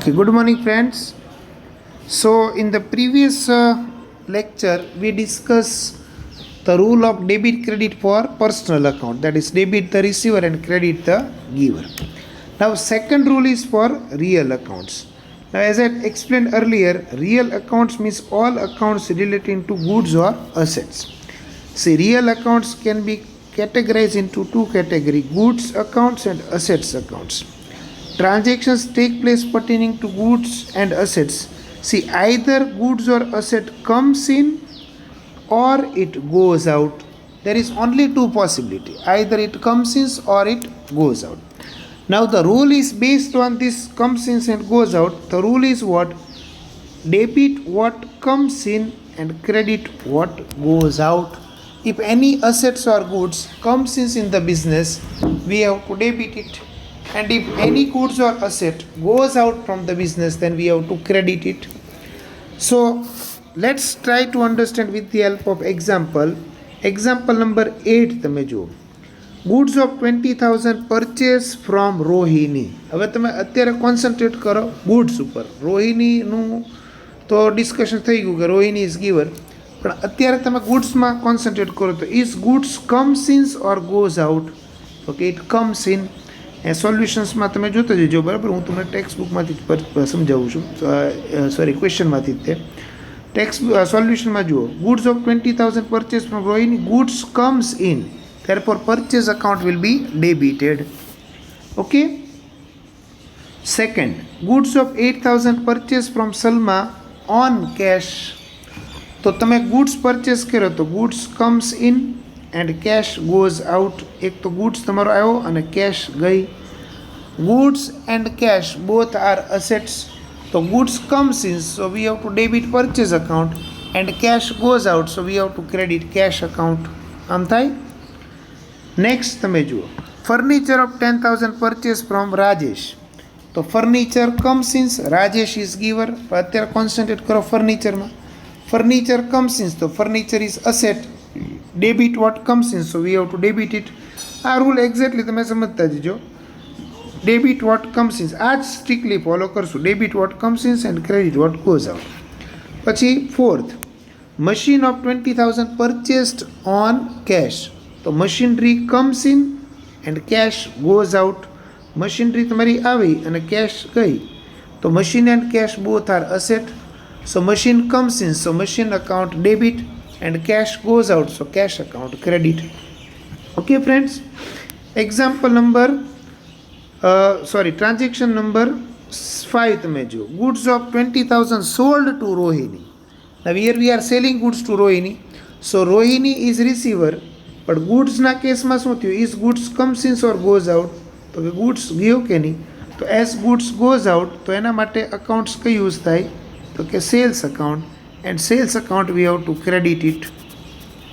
Okay, good morning, friends. So, in the previous lecture, we discussed the rule of debit credit for personal account, that is, debit the receiver and credit the giver. Now, second rule is for real accounts. Now, as I explained earlier, real accounts means all accounts relating to goods or assets. See, real accounts can be categorized into two categories: goods accounts and assets accounts. Transactions take place pertaining to goods and assets. See, either goods or asset comes in or it goes out. There is only two possibility: either it comes in or it goes out. Now the rule is based on this comes in and goes out. The rule is what? Debit what comes in and credit what goes out. If any assets or goods comes in the business, we have to debit it. And if any goods or asset goes out from the business, then we have to credit it. So let's try to understand with the help of example. Example number 8 તમે જુઓ. Goods of 20,000 purchase from Rohini. હવે તમે અત્યારે concentrate કરો goods ઉપર. રોહિણીનું તો discussion થઈ ગયું કે રોહિણી ઇઝ ગિવર, પણ અત્યારે તમે ગુડ્સમાં કોન્સન્ટ્રેટ કરો તો is goods comes in or goes out? Okay, it comes in. એ સોલ્યુશન્સમાં તમે જોતા જજો, બરાબર? હું તમને ટેક્સ્ટ બુકમાંથી જ સમજાવું છું, સોરી ક્વેશ્ચનમાંથી જ તે ટેક્સ્ટ સોલ્યુશનમાં જુઓ. Goods of 20,000 purchase from Rohini. Goods comes in, therefore purchase account will be debited. Okay. Second, goods of 8,000 purchase from Salma on cash. તો તમે ગુડ્સ પરચેસ કર્યો તો goods comes in and cash goes out. એક તો goods તમારો આવ્યો અને cash ગઈ. Goods and cash both are assets. તો goods comes in, so we have to debit purchase account, and cash goes out, so we have to credit cash account. આમ થાય. Next તમે જુઓ. Furniture of 10,000 purchase from Rajesh. તો furniture comes in, Rajesh is giver. અત્યારે concentrate કરો ફર્નિચરમાં. Furniture comes in, તો furniture is asset. Debit what comes in, so we have to debit it. આ રૂલ એક્ઝેક્ટલી તમે સમજતા જજો. ડેબિટ વોટ કમ્સ ઇન, આ જ સ્ટ્રિક્ટલી ફોલો કરશું. Debit what comes in and credit what goes out. પછી fourth, machine of 20,000 purchased on cash. તો machinery comes in and cash goes out. Machinery તમારી આવી અને કેશ ગઈ, તો machine and cash both are asset. So machine comes in, so machine account debit, and cash goes out, so cash account credit. Okay friends. Example number transaction number 5 તમે જુઓ. Goods of 20,000 sold to Rohini. Now here we are selling goods to Rohini. So Rohini is receiver, પણ ગુડ્સના કેસમાં શું થયું? Is goods comes in or goes out? તો કે goods ગયો કે નહીં? તો એઝ ગુડ્સ ગોઝ આઉટ, તો એના માટે અકાઉન્ટ્સ કઈ યુઝ થાય? તો કે sales account. And sales account we have to credit it.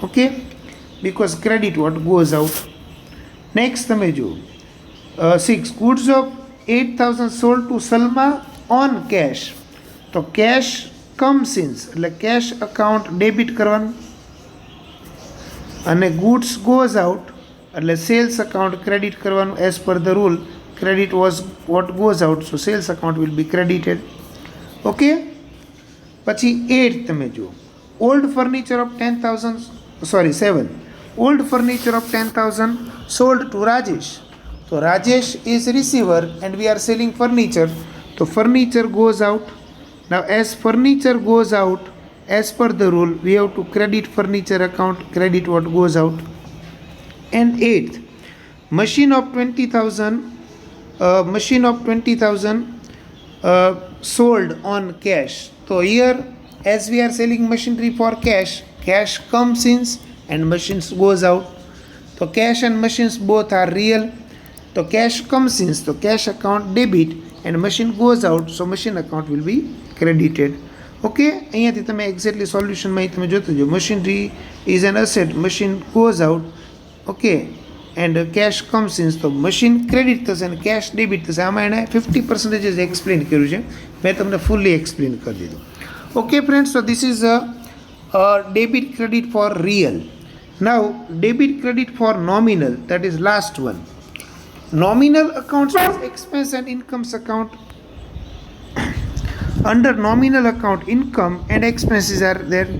Okay, because credit what goes out. Next તમે જુઓ. 6, goods of 8,000 sold to Salma on cash. તો કેશ કમ્સ ઇન, એટલે કેશ અકાઉન્ટ ડેબિટ કરવાનું, અને ગુડ્સ ગોઝ આઉટ એટલે sales account credit કરવાનું. As per the rule credit was what goes out, so sales account will be credited. Okay. પછી 8 તમે જુઓ. Old furniture of 7, old furniture of 10,000 sold to Rajesh. તો Rajesh is receiver and we are selling furniture, તો furniture goes out. Now as furniture goes out, as per the rule, we have to credit furniture account, credit what goes out. And 8th, machine of 20,000 sold on cash. So here, as we are selling machinery for cash, cash comes in and machines goes out. So cash and machines both are real. So cash comes in, so cash account debit, and machine goes out, so machine account will be credited. Okay, અહીંયાથી તમે exactly સોલ્યુશનમાં તમે જોતા જો. Machinery is an asset, machine goes out. Okay, and cash comes in, તો machine credit થશે અને cache debit થશે. આમાં એણે 50% જ એક્સપ્લેન કર્યું છે, મેં તમને ફૂલ્લી એક્સપ્લેન કરી દીધું. Okay friends, so this is debit credit for real. Now debit credit for nominal, that is last one. Nominal accounts is expense and incomes account. Under nominal account, income and expenses are there.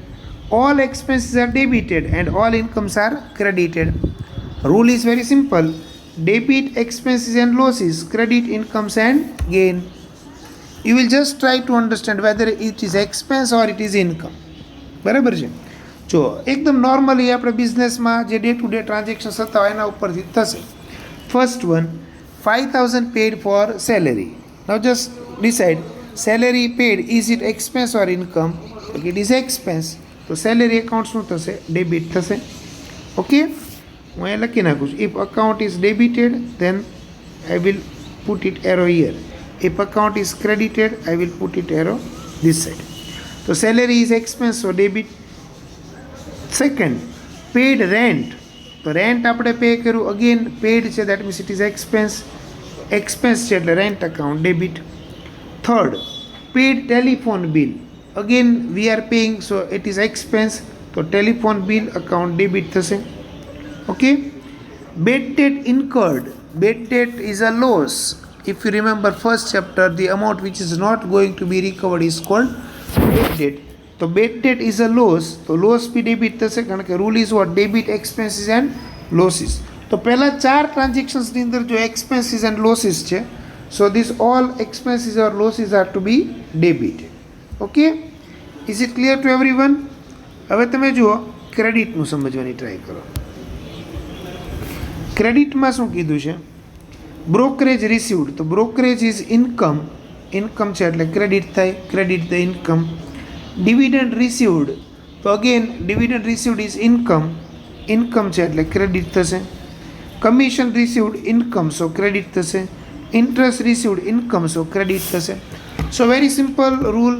All expenses are debited and all incomes are credited. Rule is very simple. Debit expenses and losses, credit incomes and gain. You will just try to understand whether it is expense or it is income. બરાબર છે. જો એકદમ normally આપણે બિઝનેસમાં જે day to day transaction થતા હોય એના ઉપરથી થશે. First one, 5,000 paid for salary. Now just decide, salary paid is it expense or income? It is expense. તો સેલેરી એકાઉન્ટ શું થશે? ડેબિટ થશે. ઓકે, હું અહીંયા લખી નાખું છું. If account is debited then I will put it arrow here. If account is credited, I will put it arrow this side. So salary is expense, so debit. Second, paid rent. So rent આપણે pay કર્યું, again paid છે, that means it is expense. Expense છે એટલે rent account debit. Third, paid telephone bill. Again we are paying, so it is expense. So telephone bill account debit થશે. Okay. Bad debt incurred. Bad debt is a loss. If you remember first chapter, the amount which is not going to be recovered is called bad debt. So bad debt is a loss. So loss भी debit થશે કારણ કે rule is what? Debit expenses and losses. તો પહેલા 4 transactions ની અંદર જો expenses and losses છે, so this all expenses or losses are to be debited. Okay? Is it clear to everyone? હવે તમે જુઓ ક્રેડિટનું સમજવાની ટ્રાય કરો. ક્રેડિટમાં શું કીધું છે? Brokerage received. તો બ્રોકરેજ ઇઝ ઇન્કમ. ઇન્કમ છે એટલે ક્રેડિટ થાય, credit the income. Dividend received. તો again dividend received is income. Income છે એટલે ક્રેડિટ થશે. Commission received income, so credit થશે. Interest received income, so credit થશે. સો વેરી સિમ્પલ રૂલ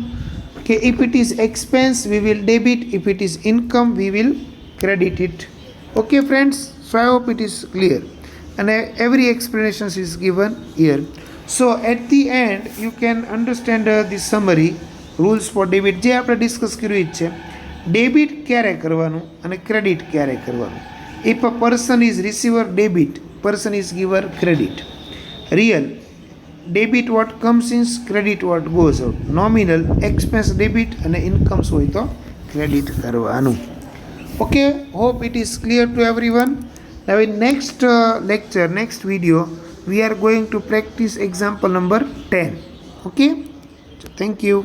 કે if it is expense we will debit, if it is income we will credit it. Okay friends, so I hope it is clear. And every explanation is given here. So at the end you can understand this summary rules for debit જે આપણે discuss કર્યું છે. Debit ક્યારે કરવાનું અને credit ક્યારે કરવાનું? If a person is receiver debit, person is giver credit. Real debit what comes in, credit what goes out. Nominal expense debit અને ઇન્કમ્સ હોય તો ક્રેડિટ કરવાનું. Okay, hope it is clear to everyone. Now in next lecture, next video, we are going to practice example number 10. Okay? So thank you.